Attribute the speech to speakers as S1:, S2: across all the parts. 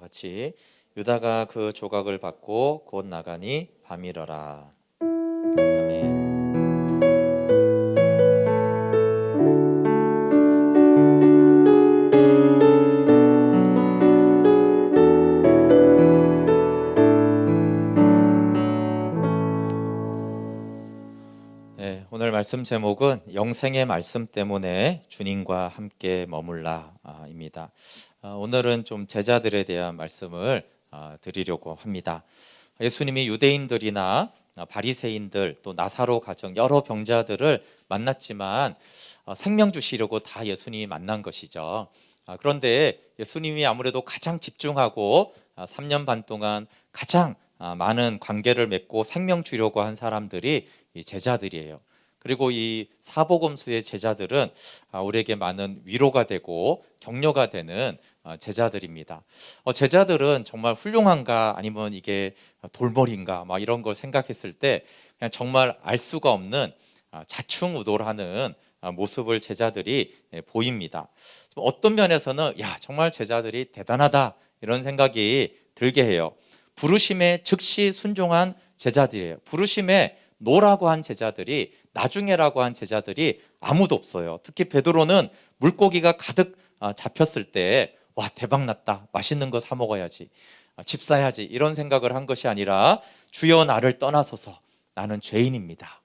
S1: 같이 유다가 그 조각을 받고 곧 나가니 밤이러라. 아멘. 네, 오늘 말씀 제목은 영생의 말씀 때문에 주님과 함께 머물라입니다. 오늘은 좀 제자들에 대한 말씀을 드리려고 합니다. 예수님이 유대인들이나 바리새인들 또 나사로 가정 여러 병자들을 만났지만 생명 주시려고 다 예수님이 만난 것이죠. 그런데 예수님이 아무래도 가장 집중하고 3년 반 동안 가장 많은 관계를 맺고 생명 주려고 한 사람들이 이 제자들이에요. 그리고 이 사복음서의 제자들은 우리에게 많은 위로가 되고 격려가 되는 제자들입니다. 제자들은 정말 훌륭한가 아니면 이게 돌머리인가 막 이런 걸 생각했을 때 그냥 정말 알 수가 없는 자충우돌하는 모습을 제자들이 보입니다. 어떤 면에서는 야 정말 제자들이 대단하다 이런 생각이 들게 해요. 부르심에 즉시 순종한 제자들이에요. 부르심에 노라고 한 제자들이 나중에라고 한 제자들이 아무도 없어요. 특히 베드로는 물고기가 가득 잡혔을 때 와 대박 났다, 맛있는 거 사 먹어야지, 집 사야지 이런 생각을 한 것이 아니라 주여 나를 떠나소서 나는 죄인입니다.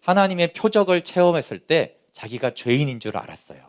S1: 하나님의 표적을 체험했을 때 자기가 죄인인 줄 알았어요.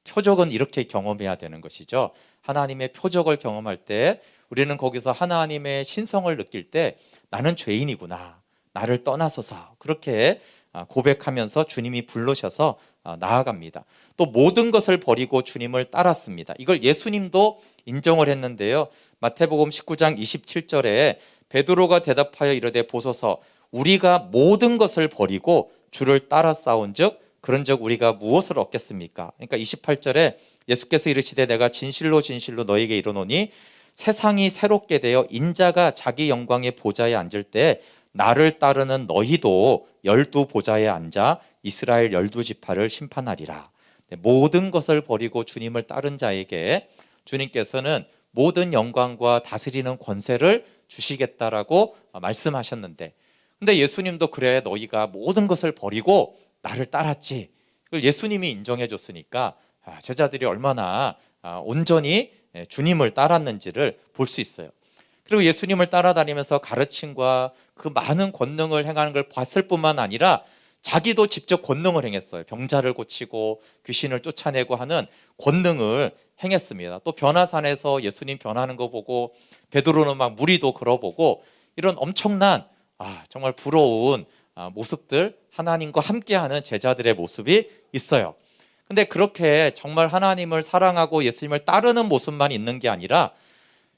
S1: 표적은 이렇게 경험해야 되는 것이죠. 하나님의 표적을 경험할 때 우리는 거기서 하나님의 신성을 느낄 때 나는 죄인이구나, 나를 떠나소서 그렇게 고백하면서 주님이 부르셔서 나아갑니다. 또 모든 것을 버리고 주님을 따랐습니다. 이걸 예수님도 인정을 했는데요. 마태복음 19장 27절에 베드로가 대답하여 이르되 보소서 우리가 모든 것을 버리고 주를 따라 싸운즉 그런즉 우리가 무엇을 얻겠습니까? 그러니까 28절에 예수께서 이르시되 내가 진실로 진실로 너에게 이르노니 세상이 새롭게 되어 인자가 자기 영광의 보좌에 앉을 때 나를 따르는 너희도 12보좌에 앉아 이스라엘 12지파를 심판하리라. 모든 것을 버리고 주님을 따른 자에게 주님께서는 모든 영광과 다스리는 권세를 주시겠다라고 말씀하셨는데, 근데 예수님도 그래 너희가 모든 것을 버리고 나를 따랐지, 그걸 예수님이 인정해 줬으니까 제자들이 얼마나 온전히 주님을 따랐는지를 볼 수 있어요. 그리고 예수님을 따라다니면서 가르침과 그 많은 권능을 행하는 걸 봤을 뿐만 아니라 자기도 직접 권능을 행했어요. 병자를 고치고 귀신을 쫓아내고 하는 권능을 행했습니다. 또 변화산에서 예수님 변하는 거 보고 베드로는 막 무리도 걸어보고 이런 엄청난 정말 부러운 모습들, 하나님과 함께하는 제자들의 모습이 있어요. 근데 그렇게 정말 하나님을 사랑하고 예수님을 따르는 모습만 있는 게 아니라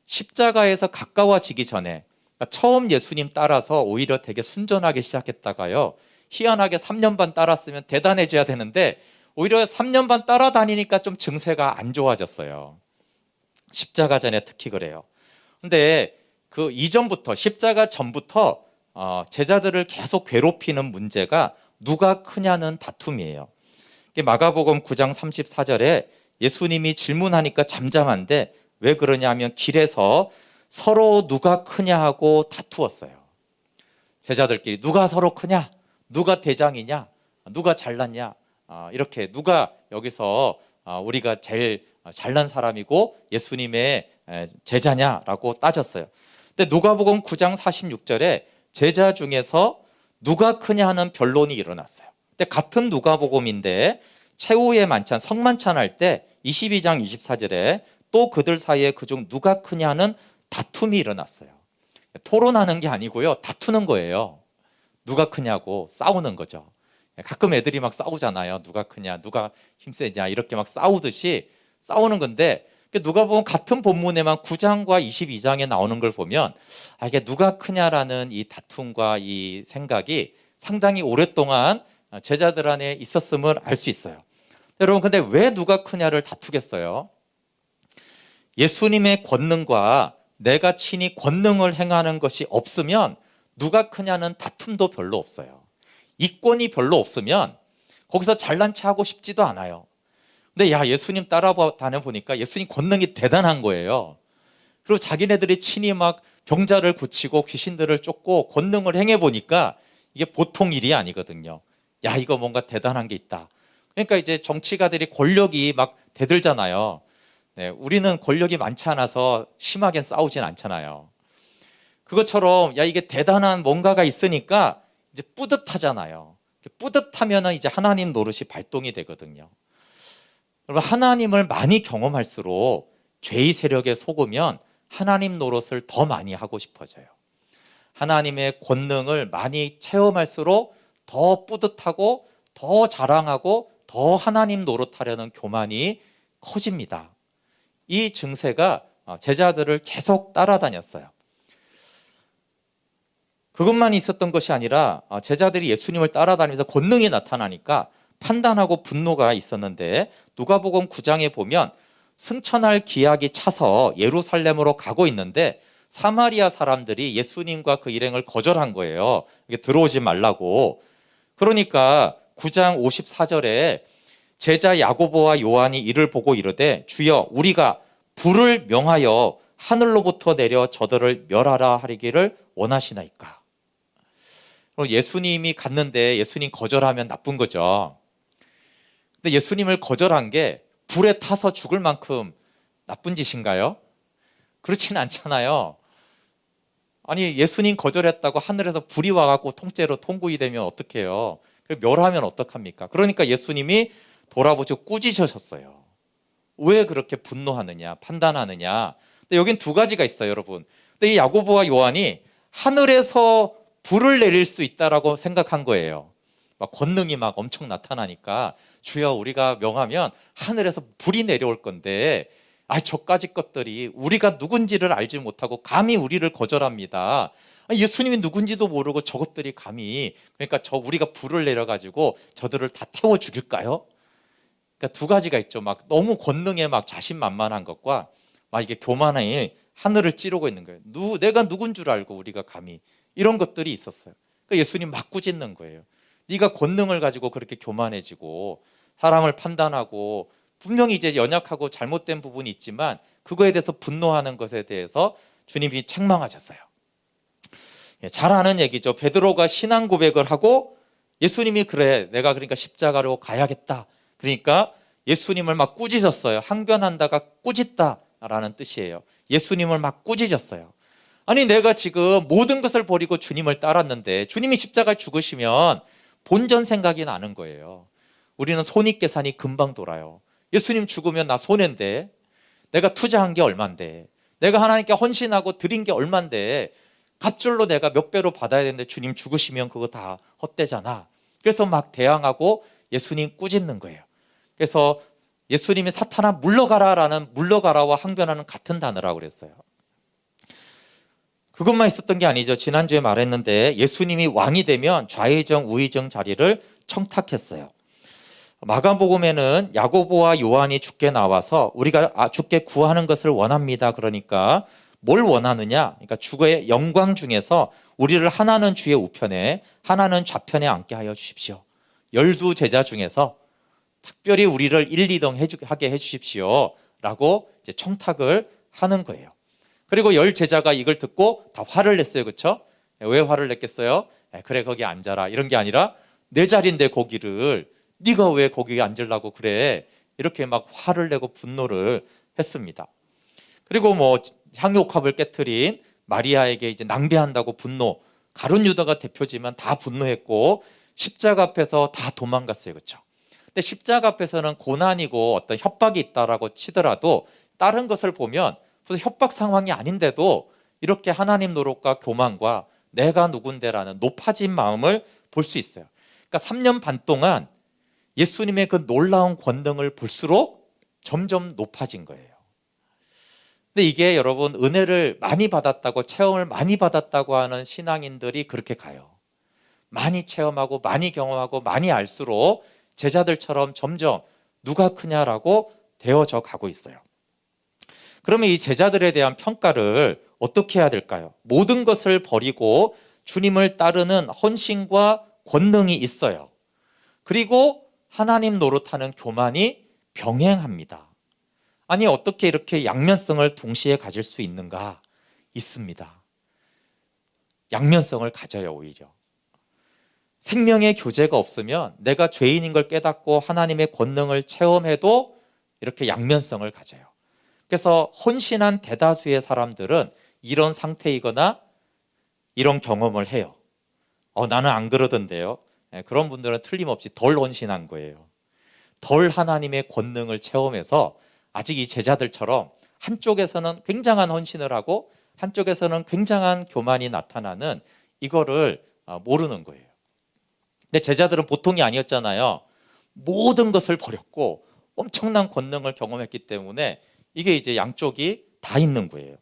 S1: 십자가에서 가까워지기 전에 처음 예수님 따라서 오히려 되게 순전하게 시작했다가요, 희한하게 3년 반 따랐으면 대단해져야 되는데 오히려 3년 반 따라다니니까 좀 증세가 안 좋아졌어요. 십자가 전에 특히 그래요. 근데 그 이전부터 십자가 전부터 제자들을 계속 괴롭히는 문제가 누가 크냐는 다툼이에요. 마가복음 9장 34절에 예수님이 질문하니까 잠잠한데 왜 그러냐 하면 길에서 서로 누가 크냐 하고 다투었어요. 제자들끼리 누가 서로 크냐, 누가 대장이냐, 누가 잘났냐, 이렇게 누가 여기서 우리가 제일 잘난 사람이고 예수님의 제자냐라고 따졌어요. 근데 누가복음 9장 46절에 제자 중에서 누가 크냐 하는 변론이 일어났어요. 근데 같은 누가복음인데 최후의 만찬 성만찬 할 때 22장 24절에 또 그들 사이에 그중 누가 크냐는 다툼이 일어났어요. 토론하는 게 아니고요, 다투는 거예요. 누가 크냐고 싸우는 거죠. 가끔 애들이 막 싸우잖아요. 누가 크냐, 누가 힘세냐 이렇게 막 싸우듯이 싸우는 건데, 누가 보면 같은 본문에만 9장과 22장에 나오는 걸 보면 이게 누가 크냐라는 이 다툼과 이 생각이 상당히 오랫동안 제자들 안에 있었음을 알 수 있어요. 여러분, 근데 왜 누가 크냐를 다투겠어요? 예수님의 권능과 내가 친히 권능을 행하는 것이 없으면 누가 크냐는 다툼도 별로 없어요. 이권이 별로 없으면 거기서 잘난 체 하고 싶지도 않아요. 근데 예수님 따라다녀 보니까 예수님 권능이 대단한 거예요. 그리고 자기네들이 친히 막 병자를 고치고 귀신들을 쫓고 권능을 행해 보니까 이게 보통 일이 아니거든요. 야, 이거 뭔가 대단한 게 있다. 그러니까 이제 정치가들이 권력이 막 대들잖아요. 네, 우리는 권력이 많지 않아서 심하게 싸우진 않잖아요. 그것처럼 야, 이게 대단한 뭔가가 있으니까 이제 뿌듯하잖아요. 뿌듯하면 이제 하나님 노릇이 발동이 되거든요. 여러분, 하나님을 많이 경험할수록 죄의 세력에 속으면 하나님 노릇을 더 많이 하고 싶어져요. 하나님의 권능을 많이 체험할수록 더 뿌듯하고 더 자랑하고 더 하나님 노릇하려는 교만이 커집니다. 이 증세가 제자들을 계속 따라다녔어요. 그것만 있었던 것이 아니라 제자들이 예수님을 따라다니면서 권능이 나타나니까 판단하고 분노가 있었는데, 누가복음 9장에 보면 승천할 기약이 차서 예루살렘으로 가고 있는데 사마리아 사람들이 예수님과 그 일행을 거절한 거예요. 들어오지 말라고. 그러니까 9장 54절에 제자 야고보와 요한이 이를 보고 이르되 주여, 우리가 불을 명하여 하늘로부터 내려 저들을 멸하라 하기를 원하시나이까. 예수님이 갔는데 예수님 거절하면 나쁜 거죠. 근데 예수님을 거절한 게 불에 타서 죽을 만큼 나쁜 짓인가요? 그렇진 않잖아요. 아니, 예수님 거절했다고 하늘에서 불이 와갖고 통째로 통구이 되면 어떡해요? 멸하면 어떡합니까? 그러니까 예수님이 돌아보시고 꾸짖으셨어요. 왜 그렇게 분노하느냐, 판단하느냐. 근데 여긴 두 가지가 있어요, 여러분. 근데 이 야고보와 요한이 하늘에서 불을 내릴 수 있다라고 생각한 거예요. 막 권능이 막 엄청 나타나니까 주여, 우리가 명하면 하늘에서 불이 내려올 건데 저까지 것들이 우리가 누군지를 알지 못하고 감히 우리를 거절합니다. 예수님이 누군지도 모르고 저것들이 감히, 그러니까 우리가 불을 내려가지고 저들을 다 태워 죽일까요? 그러니까 두 가지가 있죠. 막 너무 권능에 막 자신만만한 것과 막 이게 교만에 하늘을 찌르고 있는 거예요. 내가 누군 줄 알고 우리가 감히, 이런 것들이 있었어요. 그러니까 예수님 막 꾸짖는 거예요. 네가 권능을 가지고 그렇게 교만해지고 사람을 판단하고, 분명히 이제 연약하고 잘못된 부분이 있지만 그거에 대해서 분노하는 것에 대해서 주님이 책망하셨어요. 잘 아는 얘기죠. 베드로가 신앙 고백을 하고 예수님이 그래, 내가 그러니까 십자가로 가야겠다. 그러니까 예수님을 막 꾸짖었어요. 항변한다가 꾸짖다라는 뜻이에요. 예수님을 막 꾸짖었어요. 아니, 내가 지금 모든 것을 버리고 주님을 따랐는데 주님이 십자가에 죽으시면 본전 생각이 나는 거예요. 우리는 손익계산이 금방 돌아요. 예수님 죽으면 나 손해인데, 내가 투자한 게 얼만데, 내가 하나님께 헌신하고 드린 게 얼만데, 값줄로 내가 몇 배로 받아야 되는데 주님 죽으시면 그거 다 헛되잖아. 그래서 막 대항하고 예수님 꾸짖는 거예요. 그래서 예수님이 사탄아 물러가라라는 물러가라와 항변하는 같은 단어라고 그랬어요. 그것만 있었던 게 아니죠. 지난주에 말했는데 예수님이 왕이 되면 좌의정 우의정 자리를 청탁했어요. 마가복음에는 야고보와 요한이 주께 나와서 우리가 주께 구하는 것을 원합니다. 그러니까 뭘 원하느냐? 그러니까 주의 영광 중에서 우리를 하나는 주의 우편에 하나는 좌편에 앉게 하여 주십시오. 12제자 중에서 특별히 우리를 1, 2등 하게 해주십시오 라고 이제 청탁을 하는 거예요. 그리고 10제자가 이걸 듣고 다 화를 냈어요. 그렇죠? 왜 화를 냈겠어요? 그래, 거기 앉아라, 이런 게 아니라 내 자리인데 거기를 네가 왜 거기에 앉으려고 그래, 이렇게 막 화를 내고 분노를 했습니다. 그리고 뭐 향유옥합을 깨트린 마리아에게 이제 낭비한다고 분노, 가룟 유다가 대표지만 다 분노했고 십자가 앞에서 다 도망갔어요. 그렇죠? 근데 십자가 앞에서는 고난이고 어떤 협박이 있다라고 치더라도 다른 것을 보면 협박 상황이 아닌데도 이렇게 하나님 노릇과 교만과 내가 누군데라는 높아진 마음을 볼 수 있어요. 그러니까 3년 반 동안 예수님의 그 놀라운 권능을 볼수록 점점 높아진 거예요. 근데 이게 여러분, 은혜를 많이 받았다고, 체험을 많이 받았다고 하는 신앙인들이 그렇게 가요. 많이 체험하고 많이 경험하고 많이 알수록 제자들처럼 점점 누가 크냐라고 되어져 가고 있어요. 그러면 이 제자들에 대한 평가를 어떻게 해야 될까요? 모든 것을 버리고 주님을 따르는 헌신과 권능이 있어요. 그리고 하나님 노릇하는 교만이 병행합니다. 아니 어떻게 이렇게 양면성을 동시에 가질 수 있는가? 있습니다. 양면성을 가져요. 오히려 생명의 교제가 없으면 내가 죄인인 걸 깨닫고 하나님의 권능을 체험해도 이렇게 양면성을 가져요. 그래서 헌신한 대다수의 사람들은 이런 상태이거나 이런 경험을 해요. 나는 안 그러던데요. 그런 분들은 틀림없이 덜 헌신한 거예요. 덜 하나님의 권능을 체험해서 아직 이 제자들처럼 한쪽에서는 굉장한 헌신을 하고 한쪽에서는 굉장한 교만이 나타나는 이거를 모르는 거예요. 근데 제자들은 보통이 아니었잖아요. 모든 것을 버렸고 엄청난 권능을 경험했기 때문에 이게 이제 양쪽이 다 있는 거예요.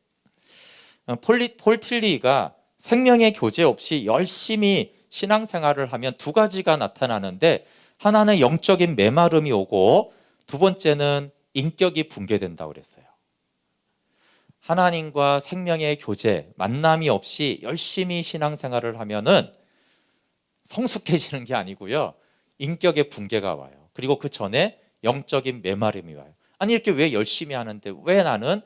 S1: 폴 틸리가 생명의 교제 없이 열심히 신앙생활을 하면 두 가지가 나타나는데, 하나는 영적인 메마름이 오고 두 번째는 인격이 붕괴된다고 그랬어요. 하나님과 생명의 교제, 만남이 없이 열심히 신앙생활을 하면은 성숙해지는 게 아니고요, 인격의 붕괴가 와요. 그리고 그 전에 영적인 메마름이 와요. 아니 이렇게 왜 열심히 하는데 왜 나는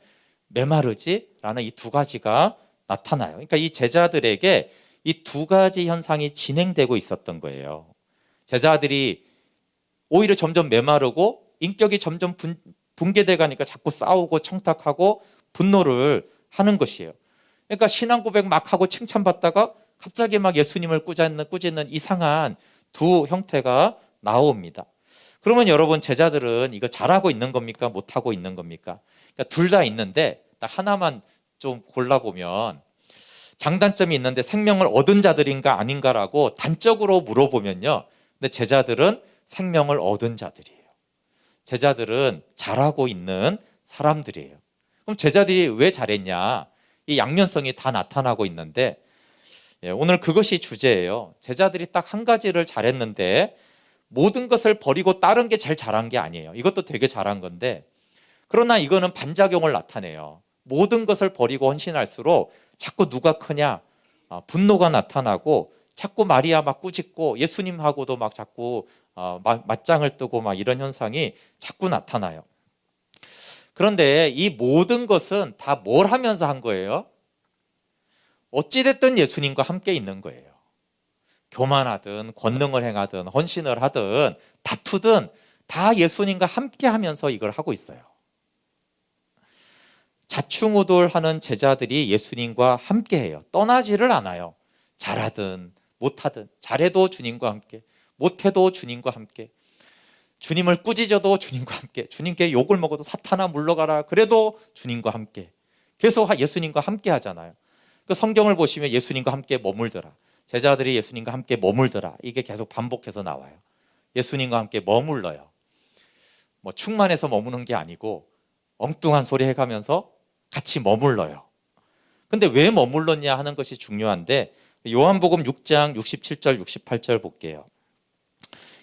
S1: 메마르지? 라는 이 두 가지가 나타나요. 그러니까 이 제자들에게 이 두 가지 현상이 진행되고 있었던 거예요. 제자들이 오히려 점점 메마르고 인격이 점점 붕괴돼 가니까 자꾸 싸우고 청탁하고 분노를 하는 것이에요. 그러니까 신앙 고백 막 하고 칭찬받다가 갑자기 막 예수님을 꾸짖는 이상한 두 형태가 나옵니다. 그러면 여러분, 제자들은 이거 잘하고 있는 겁니까? 못하고 있는 겁니까? 그러니까 둘 다 있는데 딱 하나만 좀 골라보면, 장단점이 있는데 생명을 얻은 자들인가 아닌가라고 단적으로 물어보면요, 근데 제자들은 생명을 얻은 자들이에요. 제자들은 잘하고 있는 사람들이에요. 그럼 제자들이 왜 잘했냐? 이 양면성이 다 나타나고 있는데, 오늘 그것이 주제예요. 제자들이 딱 한 가지를 잘했는데 모든 것을 버리고 다른 게 제일 잘한 게 아니에요. 이것도 되게 잘한 건데, 그러나 이거는 반작용을 나타내요. 모든 것을 버리고 헌신할수록 자꾸 누가 크냐? 분노가 나타나고 자꾸 마리아 막 꾸짖고 예수님하고도 막 자꾸 맞짱을 뜨고 막 이런 현상이 자꾸 나타나요. 그런데 이 모든 것은 다 뭘 하면서 한 거예요? 어찌됐든 예수님과 함께 있는 거예요. 교만하든 권능을 행하든 헌신을 하든 다투든 다 예수님과 함께 하면서 이걸 하고 있어요. 자충우돌하는 제자들이 예수님과 함께 해요. 떠나지를 않아요. 잘하든 못하든, 잘해도 주님과 함께, 못해도 주님과 함께, 주님을 꾸짖어도 주님과 함께, 주님께 욕을 먹어도 사탄아 물러가라 그래도 주님과 함께, 계속 예수님과 함께 하잖아요. 그 성경을 보시면 예수님과 함께 머물더라, 제자들이 예수님과 함께 머물더라, 이게 계속 반복해서 나와요. 예수님과 함께 머물러요. 충만해서 머무는 게 아니고 엉뚱한 소리 해가면서 같이 머물러요. 근데 왜 머물렀냐 하는 것이 중요한데, 요한복음 6장 67절 68절 볼게요.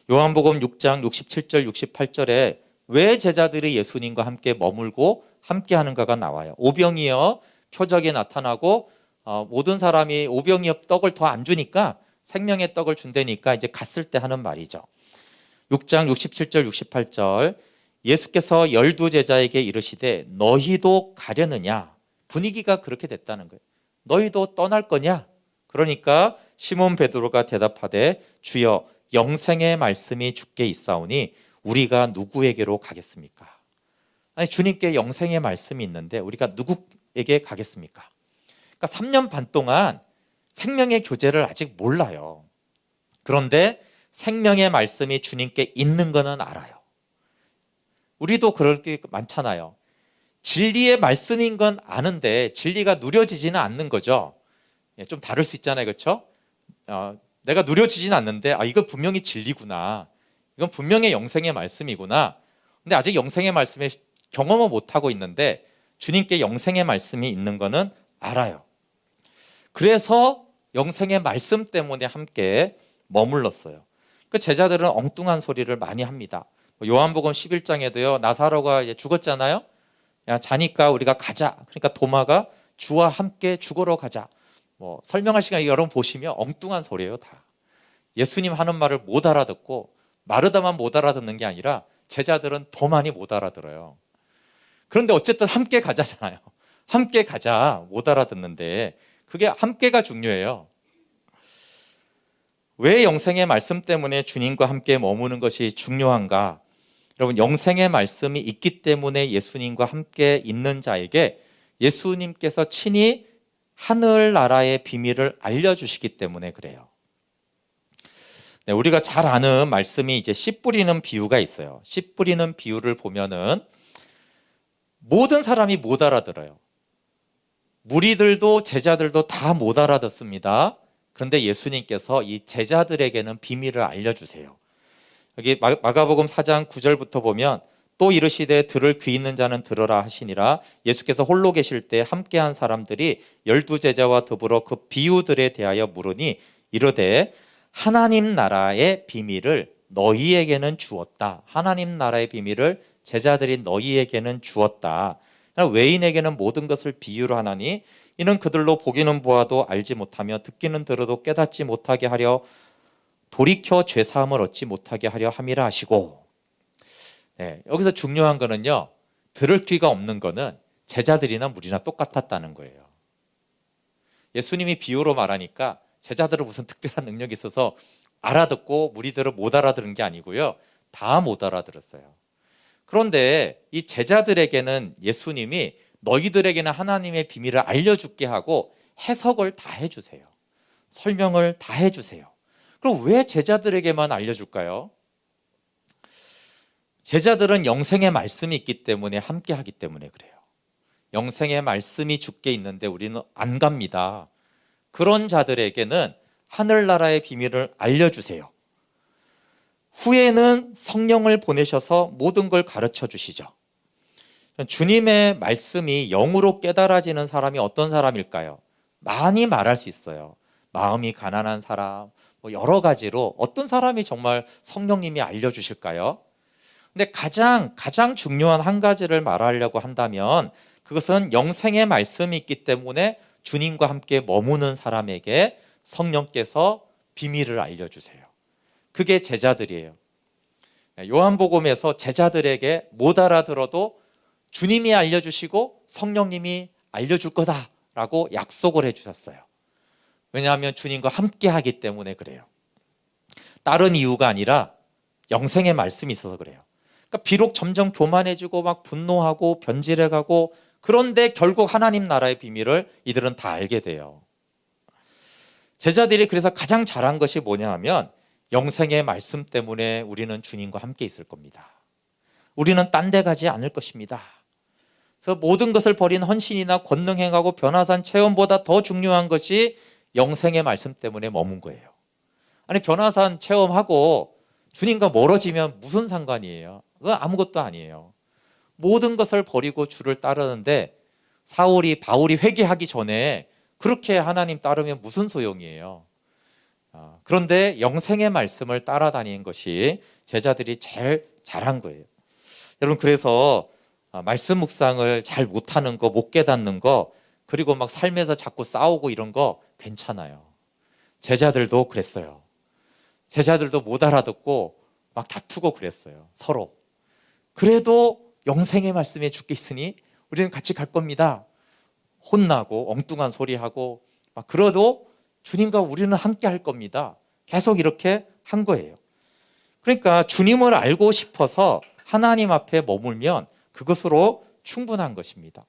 S1: 요한복음 6장 67절 68절에 왜 제자들이 예수님과 함께 머물고 함께 하는가가 나와요. 오병이어 표적이 나타나고 모든 사람이 오병이어 떡을 더 안 주니까 생명의 떡을 준다니까 이제 갔을 때 하는 말이죠. 6장 67절 68절, 예수께서 12제자에게 이르시되 너희도 가려느냐? 분위기가 그렇게 됐다는 거예요. 너희도 떠날 거냐? 그러니까 시몬 베드로가 대답하되 주여, 영생의 말씀이 주께 있사오니 우리가 누구에게로 가겠습니까? 아니, 주님께 영생의 말씀이 있는데 우리가 누구에게 가겠습니까? 그러니까 3년 반 동안 생명의 교제를 아직 몰라요. 그런데 생명의 말씀이 주님께 있는 거는 알아요. 우리도 그럴 게 많잖아요. 진리의 말씀인 건 아는데 진리가 누려지지는 않는 거죠. 좀 다를 수 있잖아요, 그렇죠? 내가 누려지지는 않는데 이거 분명히 진리구나, 이건 분명히 영생의 말씀이구나. 근데 아직 영생의 말씀에 경험을 못하고 있는데 주님께 영생의 말씀이 있는 거는 알아요. 그래서 영생의 말씀 때문에 함께 머물렀어요. 그 제자들은 엉뚱한 소리를 많이 합니다. 요한복음 11장에도요, 나사로가 이제 죽었잖아요. 야, 자니까 우리가 가자. 그러니까 도마가 주와 함께 죽으러 가자. 설명할 시간에 여러분 보시면 엉뚱한 소리예요, 다. 예수님 하는 말을 못 알아듣고 마르다만 못 알아듣는 게 아니라 제자들은 더 많이 못 알아들어요. 그런데 어쨌든 함께 가자잖아요. 함께 가자 못 알아듣는데 그게 함께가 중요해요. 왜 영생의 말씀 때문에 주님과 함께 머무는 것이 중요한가? 여러분, 영생의 말씀이 있기 때문에 예수님과 함께 있는 자에게 예수님께서 친히 하늘나라의 비밀을 알려주시기 때문에 그래요. 네, 우리가 잘 아는 말씀이 이제 씨 뿌리는 비유가 있어요. 씨 뿌리는 비유를 보면은 모든 사람이 못 알아들어요. 무리들도 제자들도 다 못 알아듣습니다. 그런데 예수님께서 이 제자들에게는 비밀을 알려주세요. 여기 마가복음 4장 9절부터 보면 또 이르시되 들을 귀 있는 자는 들으라 하시니라. 예수께서 홀로 계실 때 함께한 사람들이 12제자와 더불어 그 비유들에 대하여 물으니 이르되 하나님 나라의 비밀을 너희에게는 주었다. 하나님 나라의 비밀을 제자들이 너희에게는 주었다. 외인에게는 모든 것을 비유로 하나니 이는 그들로 보기는 보아도 알지 못하며 듣기는 들어도 깨닫지 못하게 하려 돌이켜 죄사함을 얻지 못하게 하려 함이라 하시고. 네, 여기서 중요한 거는요, 들을 귀가 없는 거는 제자들이나 무리나 똑같았다는 거예요. 예수님이 비유로 말하니까 제자들은 무슨 특별한 능력이 있어서 알아듣고 무리들은 못 알아들은 게 아니고요, 다 못 알아들었어요. 그런데 이 제자들에게는 예수님이 너희들에게는 하나님의 비밀을 알려줄게 하고 해석을 다 해주세요. 설명을 다 해주세요. 그럼 왜 제자들에게만 알려줄까요? 제자들은 영생의 말씀이 있기 때문에 함께 하기 때문에 그래요. 영생의 말씀이 주께 있는데 우리는 안 갑니다. 그런 자들에게는 하늘나라의 비밀을 알려주세요. 후에는 성령을 보내셔서 모든 걸 가르쳐 주시죠. 주님의 말씀이 영으로 깨달아지는 사람이 어떤 사람일까요? 많이 말할 수 있어요. 마음이 가난한 사람, 여러 가지로 어떤 사람이 정말 성령님이 알려주실까요? 근데 가장 중요한 한 가지를 말하려고 한다면 그것은 영생의 말씀이 있기 때문에 주님과 함께 머무는 사람에게 성령께서 비밀을 알려주세요. 그게 제자들이에요. 요한복음에서 제자들에게 못 알아들어도 주님이 알려주시고 성령님이 알려줄 거다라고 약속을 해주셨어요. 왜냐하면 주님과 함께 하기 때문에 그래요. 다른 이유가 아니라 영생의 말씀이 있어서 그래요. 그러니까 비록 점점 교만해지고 막 분노하고 변질해가고, 그런데 결국 하나님 나라의 비밀을 이들은 다 알게 돼요. 제자들이 그래서 가장 잘한 것이 뭐냐 하면 영생의 말씀 때문에 우리는 주님과 함께 있을 겁니다. 우리는 딴 데 가지 않을 것입니다. 그래서 모든 것을 버린 헌신이나 권능 행하고 변화산 체험보다 더 중요한 것이 영생의 말씀 때문에 머문 거예요. 아니, 변화산 체험하고 주님과 멀어지면 무슨 상관이에요? 그건 아무것도 아니에요. 모든 것을 버리고 주를 따르는데 바울이 회개하기 전에 그렇게 하나님 따르면 무슨 소용이에요? 그런데 영생의 말씀을 따라다니는 것이 제자들이 제일 잘한 거예요. 여러분, 그래서 말씀 묵상을 잘 못하는 거, 못 깨닫는 거, 그리고 막 삶에서 자꾸 싸우고 이런 거 괜찮아요. 제자들도 그랬어요. 제자들도 못 알아듣고 막 다투고 그랬어요, 서로. 그래도 영생의 말씀에 주께 있으니 우리는 같이 갈 겁니다. 혼나고 엉뚱한 소리하고 막 그래도 주님과 우리는 함께 할 겁니다. 계속 이렇게 한 거예요. 그러니까 주님을 알고 싶어서 하나님 앞에 머물면 그것으로 충분한 것입니다.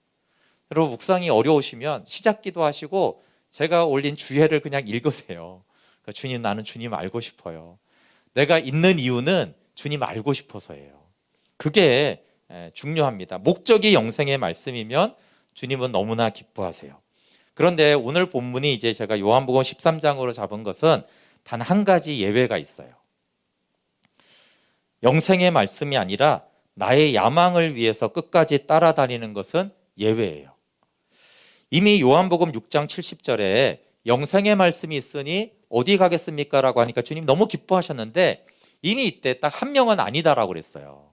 S1: 여러분, 묵상이 어려우시면 시작기도 하시고 제가 올린 주예를 그냥 읽으세요. 그러니까 주님, 나는 주님 알고 싶어요. 내가 있는 이유는 주님 알고 싶어서예요. 그게 중요합니다. 목적이 영생의 말씀이면 주님은 너무나 기뻐하세요. 그런데 오늘 본문이 이제 제가 요한복음 13장으로 잡은 것은 단 한 가지 예외가 있어요. 영생의 말씀이 아니라 나의 야망을 위해서 끝까지 따라다니는 것은 예외예요. 이미 요한복음 6장 70절에 영생의 말씀이 있으니 어디 가겠습니까? 라고 하니까 주님 너무 기뻐하셨는데 이미 이때 딱 한 명은 아니다라고 그랬어요.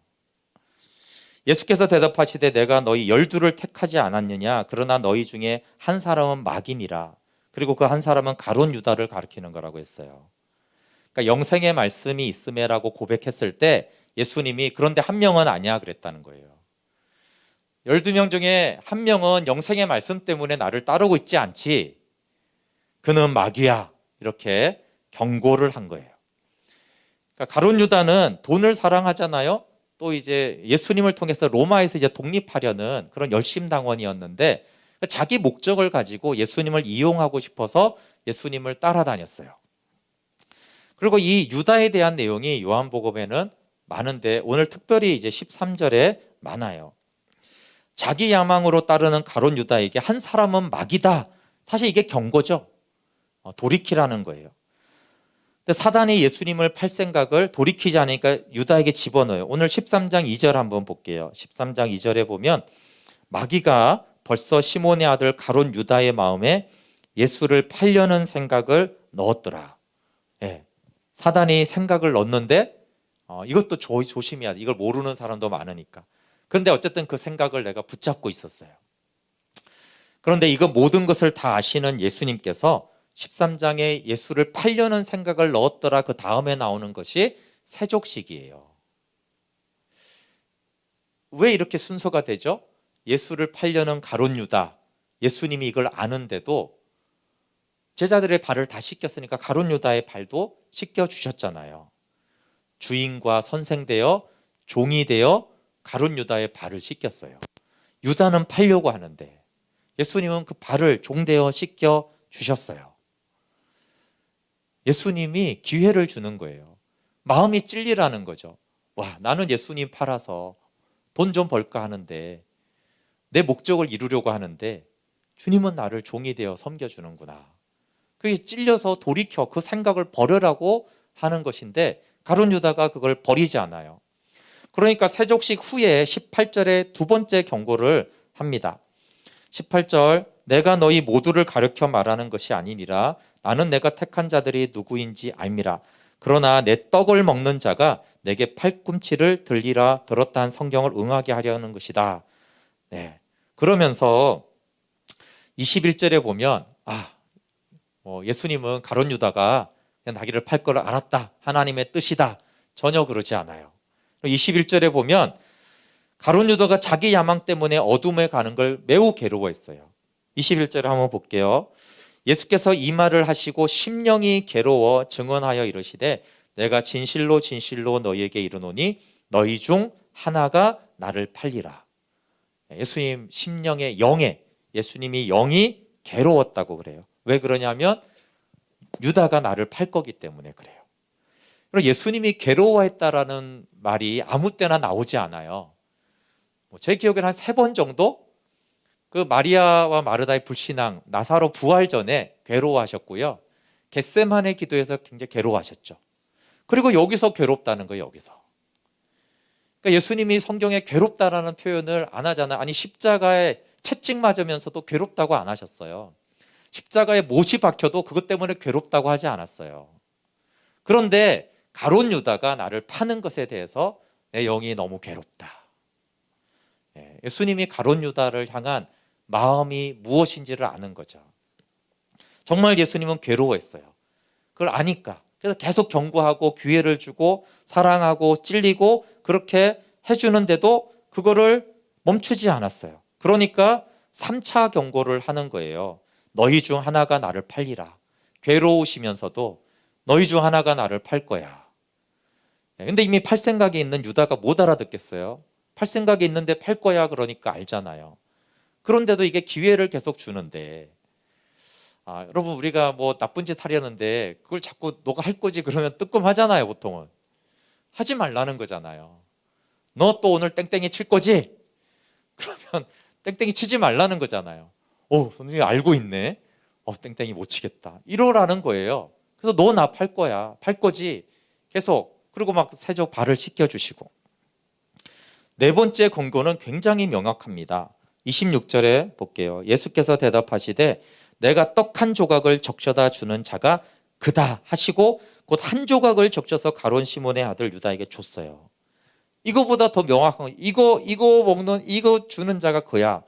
S1: 예수께서 대답하시되 내가 너희 12를 택하지 않았느냐? 그러나 너희 중에 한 사람은 마귀니라. 그리고 그 한 사람은 가룟 유다를 가리키는 거라고 했어요. 그러니까 영생의 말씀이 있음에라고 고백했을 때 예수님이 그런데 한 명은 아니야 그랬다는 거예요. 12명 중에 한 명은 영생의 말씀 때문에 나를 따르고 있지 않지, 그는 마귀야, 이렇게 경고를 한 거예요. 그러니까 가룟 유다는 돈을 사랑하잖아요. 또 이제 예수님을 통해서 로마에서 이제 독립하려는 그런 열심당원이었는데 자기 목적을 가지고 예수님을 이용하고 싶어서 예수님을 따라다녔어요. 그리고 이 유다에 대한 내용이 요한복음에는 많은데 오늘 특별히 이제 13절에 많아요. 자기 야망으로 따르는 가룟 유다에게 한 사람은 마귀다. 사실 이게 경고죠. 돌이키라는 거예요. 근데 사단이 예수님을 팔 생각을 돌이키지 않으니까 유다에게 집어넣어요. 오늘 13장 2절 한번 볼게요. 13장 2절에 보면 마귀가 벌써 시몬의 아들 가룟 유다의 마음에 예수를 팔려는 생각을 넣었더라. 예. 사단이 생각을 넣었는데 이것도 조심해야 돼. 이걸 모르는 사람도 많으니까. 그런데 어쨌든 그 생각을 내가 붙잡고 있었어요. 그런데 이거 모든 것을 다 아시는 예수님께서 13장에 예수를 팔려는 생각을 넣었더라. 그 다음에 나오는 것이 세족식이에요. 왜 이렇게 순서가 되죠? 예수를 팔려는 가룟 유다, 예수님이 이걸 아는데도 제자들의 발을 다 씻겼으니까 가룟 유다의 발도 씻겨주셨잖아요. 주인과 선생 되어 종이 되어 가룟 유다의 발을 씻겼어요. 유다는 팔려고 하는데 예수님은 그 발을 종되어 씻겨주셨어요. 예수님이 기회를 주는 거예요. 마음이 찔리라는 거죠. 와, 나는 예수님 팔아서 돈 좀 벌까 하는데, 내 목적을 이루려고 하는데 주님은 나를 종이 되어 섬겨주는구나. 그게 찔려서 돌이켜 그 생각을 버려라고 하는 것인데 가룟 유다가 그걸 버리지 않아요. 그러니까 세족식 후에 18절에 두 번째 경고를 합니다. 18절, 내가 너희 모두를 가르쳐 말하는 것이 아니니라. 나는 내가 택한 자들이 누구인지 알미라. 그러나 내 떡을 먹는 자가 내게 팔꿈치를 들리라 들었다 한 성경을 응하게 하려는 것이다. 네. 그러면서 21절에 보면 예수님은 가룟 유다가 나귀를 팔 걸 알았다, 하나님의 뜻이다, 전혀 그러지 않아요. 21절에 보면 가룟 유다가 자기 야망 때문에 어둠에 가는 걸 매우 괴로워했어요. 21절을 한번 볼게요. 예수께서 이 말을 하시고 심령이 괴로워 증언하여 이르시되 내가 진실로 진실로 너희에게 이르노니 너희 중 하나가 나를 팔리라. 예수님 심령의 영에, 예수님이 영이 괴로웠다고 그래요. 왜 그러냐면 유다가 나를 팔 거기 때문에 그래요. 그리고 예수님이 괴로워했다라는 말이 아무 때나 나오지 않아요. 제 기억에는 한 3번 정도 그 마리아와 마르다의 불신앙, 나사로 부활 전에 괴로워하셨고요. 겟세마네 기도에서 굉장히 괴로워하셨죠. 그리고 여기서 괴롭다는 거예요. 여기서. 그러니까 예수님이 성경에 괴롭다라는 표현을 안 하잖아요. 아니 십자가에 채찍 맞으면서도 괴롭다고 안 하셨어요. 십자가에 못이 박혀도 그것 때문에 괴롭다고 하지 않았어요. 그런데 가룟 유다가 나를 파는 것에 대해서 내 영이 너무 괴롭다. 예수님이 가룟 유다를 향한 마음이 무엇인지를 아는 거죠. 정말 예수님은 괴로워했어요. 그걸 아니까. 그래서 계속 경고하고 기회를 주고 사랑하고 찔리고 그렇게 해주는데도 그거를 멈추지 않았어요. 그러니까 3차 경고를 하는 거예요. 너희 중 하나가 나를 팔리라. 괴로우시면서도 너희 중 하나가 나를 팔 거야. 근데 이미 팔 생각이 있는 유다가 못 알아듣겠어요. 팔 생각이 있는데 팔 거야 그러니까 알잖아요. 그런데도 이게 기회를 계속 주는데 여러분 우리가 뭐 나쁜 짓 하려는데 그걸 자꾸 너가 할 거지 그러면 뜨끔하잖아요. 보통은 하지 말라는 거잖아요. 너 또 오늘 땡땡이 칠 거지? 그러면 땡땡이 치지 말라는 거잖아요. 선생님이 알고 있네. 땡땡이 못 치겠다 이러라는 거예요. 그래서 너 나 팔 거야, 팔 거지 계속. 그리고 막 세조 발을 씻겨주시고. 네 번째 권고는 굉장히 명확합니다. 26절에 볼게요. 예수께서 대답하시되 내가 떡 한 조각을 적셔다 주는 자가 그다 하시고 곧 한 조각을 적셔서 가룟 시몬의 아들 유다에게 줬어요. 이거보다 더 명확한 거, 이거 주는 자가 그야.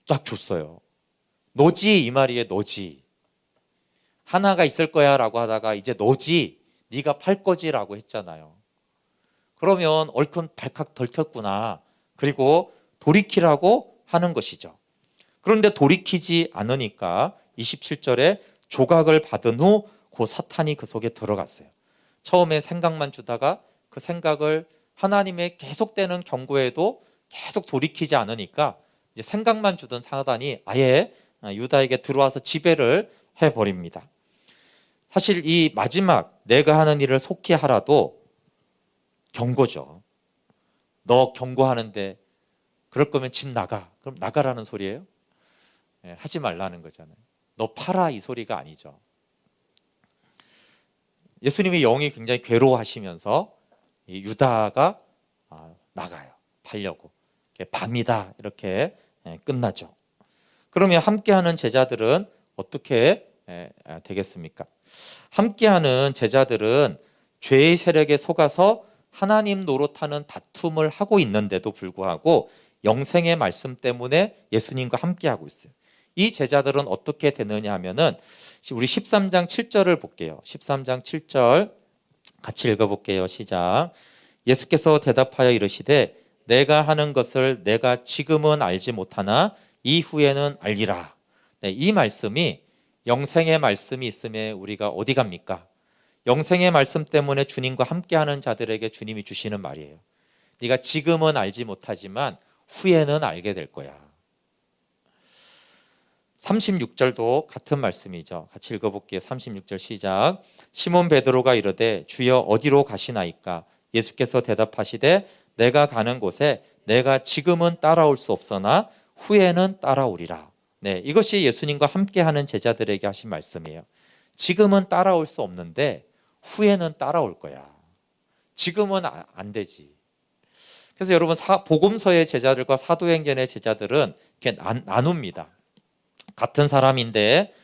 S1: 딱 줬어요. 너지 이 말이에요. 너지. 하나가 있을 거야 라고 하다가 이제 너지, 네가 팔 거지 라고 했잖아요. 그러면 얼큰 발칵 덜켰구나. 그리고 돌이키라고 하는 것이죠. 그런데 돌이키지 않으니까 27절에 조각을 받은 후 그 사탄이 그 속에 들어갔어요. 처음에 생각만 주다가 그 생각을 하나님의 계속되는 경고에도 계속 돌이키지 않으니까 이제 생각만 주던 사단이 아예 유다에게 들어와서 지배를 해버립니다. 사실 이 마지막 내가 하는 일을 속히 하라도 경고죠. 너 경고하는데 그럴 거면 집 나가. 그럼 나가라는 소리예요? 하지 말라는 거잖아요. 너 팔아 이 소리가 아니죠. 예수님의 영이 굉장히 괴로워하시면서 유다가 나가요. 팔려고. 밤이다 이렇게 끝나죠. 그러면 함께하는 제자들은 어떻게 되겠습니까? 함께하는 제자들은 죄의 세력에 속아서 하나님 노릇하는 다툼을 하고 있는데도 불구하고 영생의 말씀 때문에 예수님과 함께하고 있어요. 이 제자들은 어떻게 되느냐 하면은 우리 13장 7절을 볼게요. 13장 7절 같이 읽어볼게요. 시작. 예수께서 대답하여 이르시되 내가 하는 것을 내가 지금은 알지 못하나 이후에는 알리라. 네, 이 말씀이 영생의 말씀이 있음에 우리가 어디 갑니까? 영생의 말씀 때문에 주님과 함께하는 자들에게 주님이 주시는 말이에요. 네가 지금은 알지 못하지만 후에는 알게 될 거야. 36절도 같은 말씀이죠. 같이 읽어볼게요. 36절 시작. 시몬 베드로가 이르되 주여 어디로 가시나이까? 예수께서 대답하시되 내가 가는 곳에 내가 지금은 따라올 수 없으나 후에는 따라오리라. 네, 이것이 예수님과 함께하는 제자들에게 하신 말씀이에요. 지금은 따라올 수 없는데 후에는 따라올 거야. 지금은 안 되지. 그래서 여러분 복음서의 제자들과 사도행전의 제자들은 이렇게 나눕니다. 같은 사람인데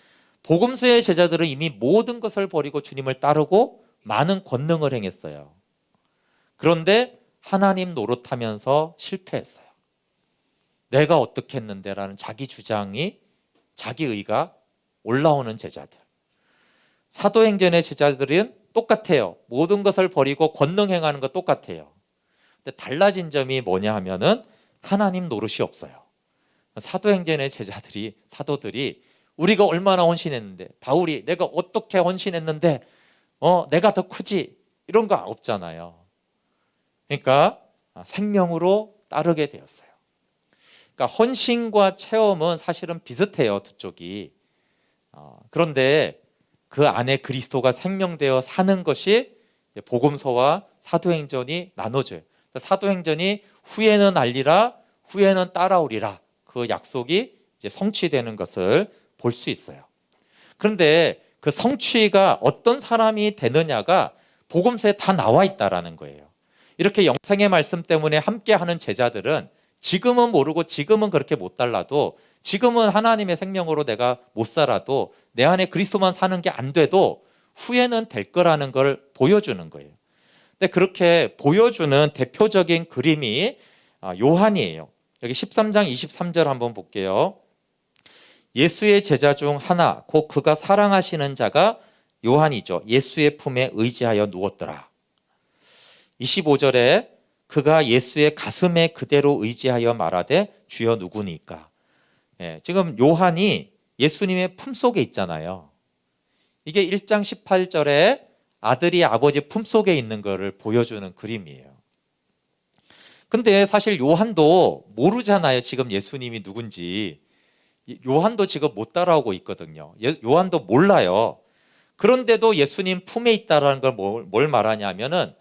S1: 복음서의 제자들은 이미 모든 것을 버리고 주님을 따르고 많은 권능을 행했어요. 그런데 하나님 노릇하면서 실패했어요. 내가 어떻게 했는데라는 자기 주장이 자기 의가 올라오는 제자들. 사도행전의 제자들은 똑같아요. 모든 것을 버리고 권능 행하는 거 똑같아요. 근데 달라진 점이 뭐냐 하면은 하나님 노릇이 없어요. 사도행전의 사도들이 우리가 얼마나 헌신했는데, 바울이 내가 어떻게 헌신했는데 내가 더 크지, 이런 거 없잖아요. 그러니까 생명으로 따르게 되었어요. 그러니까 헌신과 체험은 사실은 비슷해요, 두 쪽이. 그런데 그 안에 그리스도가 생명되어 사는 것이 복음서와 사도행전이 나눠져요. 사도행전이 후에는 알리라, 후에는 따라오리라, 그 약속이 이제 성취되는 것을 볼 수 있어요. 그런데 그 성취가 어떤 사람이 되느냐가 복음서에 다 나와 있다라는 거예요. 이렇게 영생의 말씀 때문에 함께하는 제자들은 지금은 모르고 지금은 그렇게 못 달라도, 지금은 하나님의 생명으로 내가 못 살아도, 내 안에 그리스도만 사는 게 안 돼도 후에는 될 거라는 걸 보여주는 거예요. 근데 그렇게 보여주는 대표적인 그림이 요한이에요. 여기 13장 23절 한번 볼게요. 예수의 제자 중 하나 곧 그가 사랑하시는 자가 요한이죠. 예수의 품에 의지하여 누웠더라. 25절에 그가 예수의 가슴에 그대로 의지하여 말하되 주여 누구니까. 지금 요한이 예수님의 품속에 있잖아요. 이게 1장 18절에 아들이 아버지 품속에 있는 것을 보여주는 그림이에요. 근데 사실 요한도 모르잖아요, 지금 예수님이 누군지. 요한도 지금 못 따라오고 있거든요. 요한도 몰라요. 그런데도 예수님 품에 있다라는 걸 뭘 말하냐면은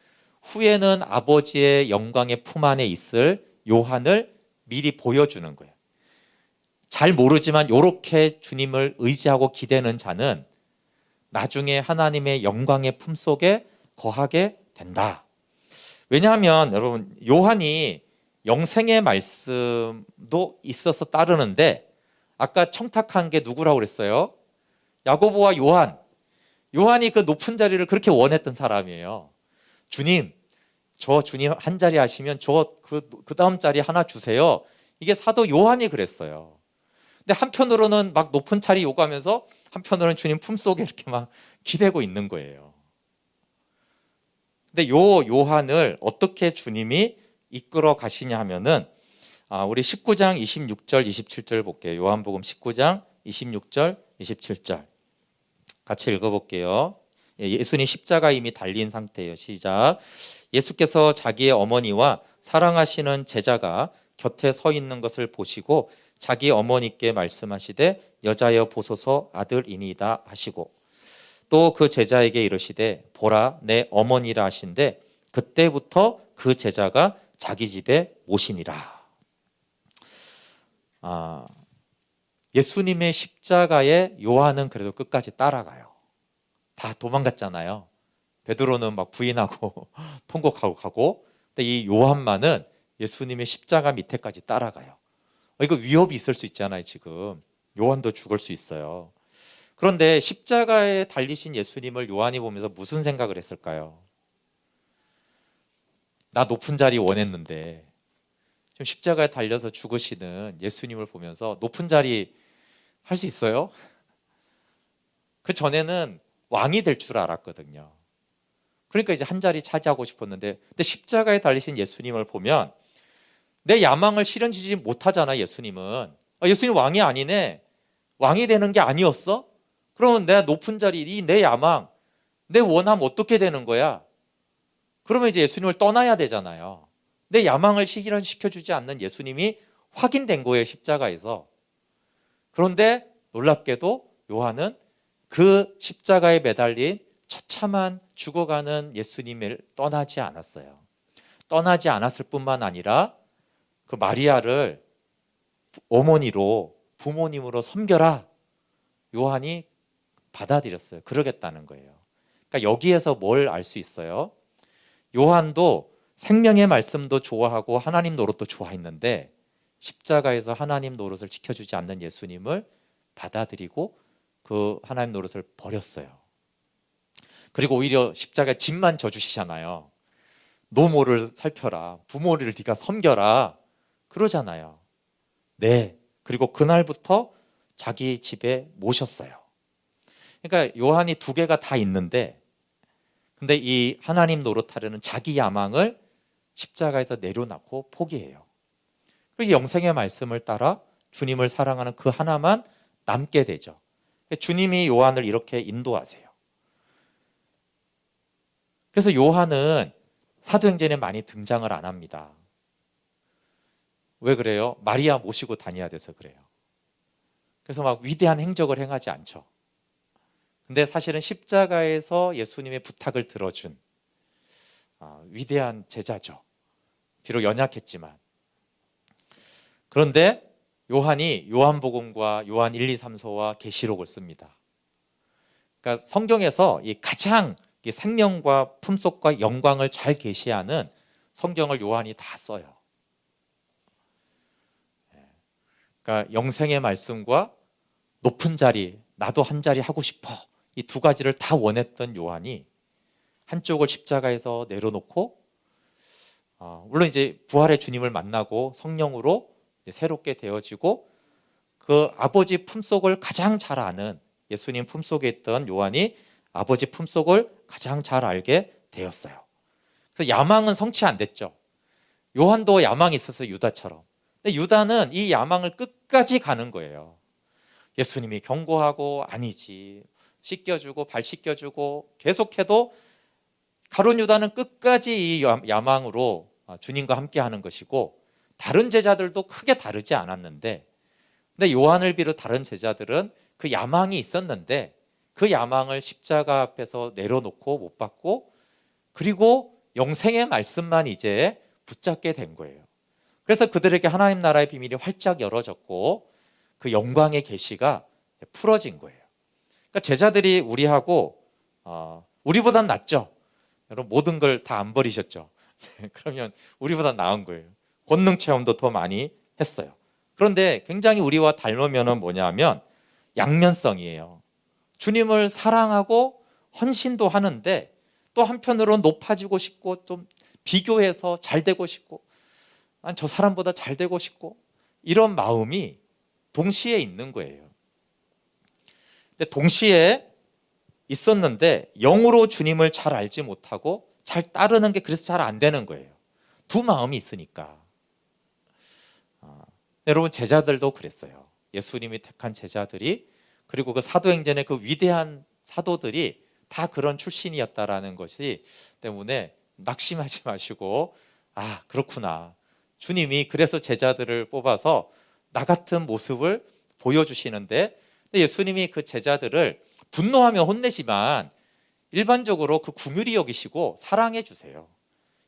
S1: 후에는 아버지의 영광의 품 안에 있을 요한을 미리 보여주는 거예요. 잘 모르지만 이렇게 주님을 의지하고 기대는 자는 나중에 하나님의 영광의 품 속에 거하게 된다. 왜냐하면 여러분, 요한이 영생의 말씀도 있어서 따르는데 아까 청탁한 게 누구라고 그랬어요? 야고보와 요한이 그 높은 자리를 그렇게 원했던 사람이에요. 주님 한 자리 하시면 그 다음 자리 하나 주세요. 이게 사도 요한이 그랬어요. 근데 한편으로는 막 높은 자리 요구하면서 한편으로는 주님 품속에 이렇게 막 기대고 있는 거예요. 근데 요한을 어떻게 주님이 이끌어 가시냐 하면은 우리 19장 26절 27절 볼게요. 요한복음 19장 26절 27절 같이 읽어볼게요. 예수님 십자가 이미 달린 상태예요. 시작. 예수께서 자기의 어머니와 사랑하시는 제자가 곁에 서 있는 것을 보시고 자기 어머니께 말씀하시되 여자여 보소서 아들이니이다 하시고 또 그 제자에게 이르시되 보라 내 어머니라 하신데 그때부터 그 제자가 자기 집에 모시니라. 예수님의 십자가에 요한은 그래도 끝까지 따라가요. 다 도망갔잖아요. 베드로는 막 부인하고 통곡하고 가고, 근데 이 요한만은 예수님의 십자가 밑에까지 따라가요. 이거 위협이 있을 수 있잖아요. 지금 요한도 죽을 수 있어요. 그런데 십자가에 달리신 예수님을 요한이 보면서 무슨 생각을 했을까요? 나 높은 자리 원했는데 좀 십자가에 달려서 죽으시는 예수님을 보면서 높은 자리 할 수 있어요? 그 전에는 왕이 될 줄 알았거든요. 그러니까 이제 한 자리 차지하고 싶었는데, 근데 십자가에 달리신 예수님을 보면 내 야망을 실현시키지 못하잖아. 예수님은 예수님 왕이 아니네, 왕이 되는 게 아니었어? 그러면 내가 높은 자리, 이 내 야망, 내 원함 어떻게 되는 거야? 그러면 이제 예수님을 떠나야 되잖아요. 내 야망을 실현시켜주지 않는 예수님이 확인된 거예요, 십자가에서. 그런데 놀랍게도 요한은 그 십자가에 매달린 처참한 죽어가는 예수님을 떠나지 않았어요. 떠나지 않았을 뿐만 아니라 그 마리아를 어머니로, 부모님으로 섬겨라, 요한이 받아들였어요. 그러겠다는 거예요. 그러니까 여기에서 뭘 알 수 있어요? 요한도 생명의 말씀도 좋아하고 하나님 노릇도 좋아했는데 십자가에서 하나님 노릇을 지켜주지 않는 예수님을 받아들이고 그 하나님 노릇을 버렸어요. 그리고 오히려 십자가에 짐만 져주시잖아요. 노모를 살펴라, 부모를 네가 섬겨라 그러잖아요. 네, 그리고 그날부터 자기 집에 모셨어요. 그러니까 요한이 두 개가 다 있는데, 근데 이 하나님 노릇하려는 자기 야망을 십자가에서 내려놓고 포기해요. 그리고 영생의 말씀을 따라 주님을 사랑하는 그 하나만 남게 되죠. 주님이 요한을 이렇게 인도하세요. 그래서 요한은 사도행전에 많이 등장을 안 합니다. 왜 그래요? 마리아 모시고 다녀야 돼서 그래요. 그래서 막 위대한 행적을 행하지 않죠. 근데 사실은 십자가에서 예수님의 부탁을 들어준 위대한 제자죠. 비록 연약했지만. 그런데 요한이 요한복음과 요한 1, 2, 3서와 계시록을 씁니다. 그러니까 성경에서 이 가장 생명과 품속과 영광을 잘 계시하는 성경을 요한이 다 써요. 그러니까 영생의 말씀과 높은 자리, 나도 한 자리 하고 싶어, 이 두 가지를 다 원했던 요한이 한쪽을 십자가에서 내려놓고, 물론 이제 부활의 주님을 만나고 성령으로 새롭게 되어지고 그 아버지 품속을 가장 잘 아는, 예수님 품속에 있던 요한이 아버지 품속을 가장 잘 알게 되었어요. 그래서 야망은 성취 안 됐죠. 요한도 야망이 있었어요, 유다처럼. 근데 유다는 이 야망을 끝까지 가는 거예요. 예수님이 경고하고 아니지, 씻겨주고 발 씻겨주고 계속해도 가룟 유다는 끝까지 이 야망으로 주님과 함께 하는 것이고, 다른 제자들도 크게 다르지 않았는데, 근데 요한을 비롯 다른 제자들은 그 야망이 있었는데 그 야망을 십자가 앞에서 내려놓고 못 받고, 그리고 영생의 말씀만 이제 붙잡게 된 거예요. 그래서 그들에게 하나님 나라의 비밀이 활짝 열어졌고 그 영광의 계시가 풀어진 거예요. 그러니까 제자들이 우리하고 우리보단 낫죠. 여러분 모든 걸 다 안 버리셨죠. 그러면 우리보다 나은 거예요. 권능 체험도 더 많이 했어요. 그런데 굉장히 우리와 닮으면 뭐냐면 양면성이에요. 주님을 사랑하고 헌신도 하는데 또 한편으로는 높아지고 싶고 좀 비교해서 잘 되고 싶고, 난 저 사람보다 잘 되고 싶고, 이런 마음이 동시에 있는 거예요. 근데 동시에 있었는데 영으로 주님을 잘 알지 못하고 잘 따르는 게 그래서 잘 안 되는 거예요. 두 마음이 있으니까. 여러분, 제자들도 그랬어요. 예수님이 택한 제자들이, 그리고 그 사도행전의 그 위대한 사도들이 다 그런 출신이었다라는 것이 때문에 낙심하지 마시고, 아, 그렇구나, 주님이 그래서 제자들을 뽑아서 나 같은 모습을 보여주시는데, 근데 예수님이 그 제자들을 분노하며 혼내지만 일반적으로 그 긍휼히 여기시고 사랑해 주세요.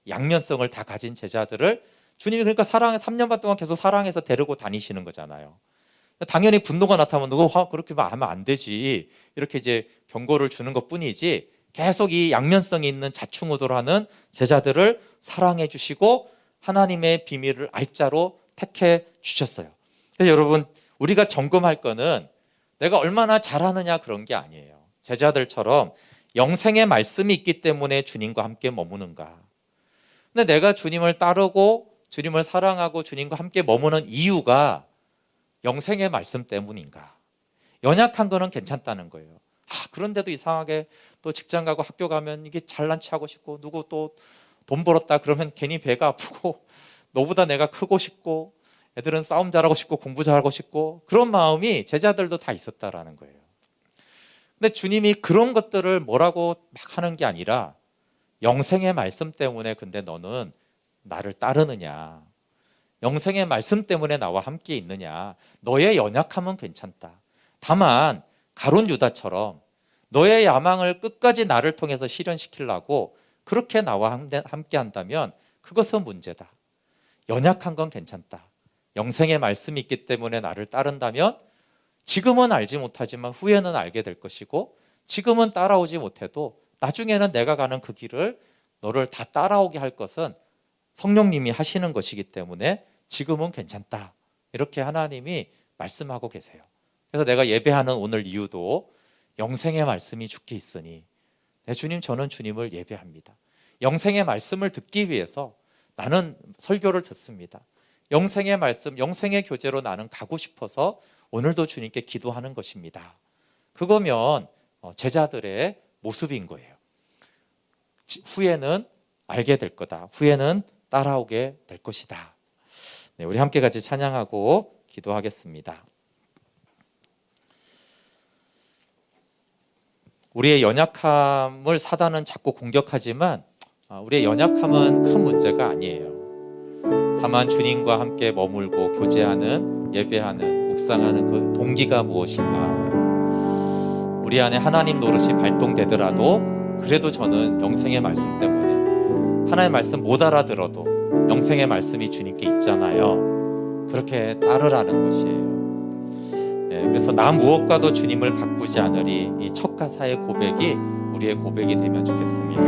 S1: 양면성을 다 가진 제자들을 주님이, 그러니까 3년 반 동안 계속 사랑해서 데리고 다니시는 거잖아요. 당연히 분노가 나타나면 너 그렇게 하면 안 되지, 이렇게 이제 경고를 주는 것뿐이지, 계속 이 양면성이 있는 자충우돌하는 제자들을 사랑해 주시고 하나님의 비밀을 알짜로 택해 주셨어요. 그래서 여러분, 우리가 점검할 거는 내가 얼마나 잘하느냐 그런 게 아니에요. 제자들처럼 영생의 말씀이 있기 때문에 주님과 함께 머무는가. 근데 내가 주님을 따르고 주님을 사랑하고 주님과 함께 머무는 이유가 영생의 말씀 때문인가. 연약한 거는 괜찮다는 거예요. 그런데도 이상하게 또 직장 가고 학교 가면 이게 잘난 체 하고 싶고, 누구 또 돈 벌었다 그러면 괜히 배가 아프고, 너보다 내가 크고 싶고, 애들은 싸움 잘하고 싶고 공부 잘하고 싶고, 그런 마음이 제자들도 다 있었다라는 거예요. 근데 주님이 그런 것들을 뭐라고 막 하는 게 아니라, 영생의 말씀 때문에 근데 너는 나를 따르느냐, 영생의 말씀 때문에 나와 함께 있느냐, 너의 연약함은 괜찮다, 다만 가룟 유다처럼 너의 야망을 끝까지 나를 통해서 실현시키려고 그렇게 나와 함께 한다면 그것은 문제다. 연약한 건 괜찮다. 영생의 말씀이 있기 때문에 나를 따른다면 지금은 알지 못하지만 후에는 알게 될 것이고, 지금은 따라오지 못해도 나중에는 내가 가는 그 길을 너를 다 따라오게 할 것은 성령님이 하시는 것이기 때문에 지금은 괜찮다, 이렇게 하나님이 말씀하고 계세요. 그래서 내가 예배하는 오늘 이유도 영생의 말씀이 주께 있으니, 네, 주님, 저는 주님을 예배합니다. 영생의 말씀을 듣기 위해서 나는 설교를 듣습니다. 영생의 말씀, 영생의 교제로 나는 가고 싶어서 오늘도 주님께 기도하는 것입니다. 그거면 제자들의 모습인 거예요. 후에는 알게 될 거다, 후에는 따라오게 될 것이다. 네, 우리 함께 같이 찬양하고 기도하겠습니다. 우리의 연약함을 사단은 자꾸 공격하지만 우리의 연약함은 큰 문제가 아니에요. 다만 주님과 함께 머물고 교제하는, 예배하는, 묵상하는 그 동기가 무엇인가. 우리 안에 하나님 노릇이 발동되더라도 그래도 저는 영생의 말씀 때문에, 하나님의 말씀 못 알아들어도 영생의 말씀이 주님께 있잖아요, 그렇게 따르라는 것이에요. 그래서 나 무엇과도 주님을 바꾸지 않으리, 이 첫 가사의 고백이 우리의 고백이 되면 좋겠습니다.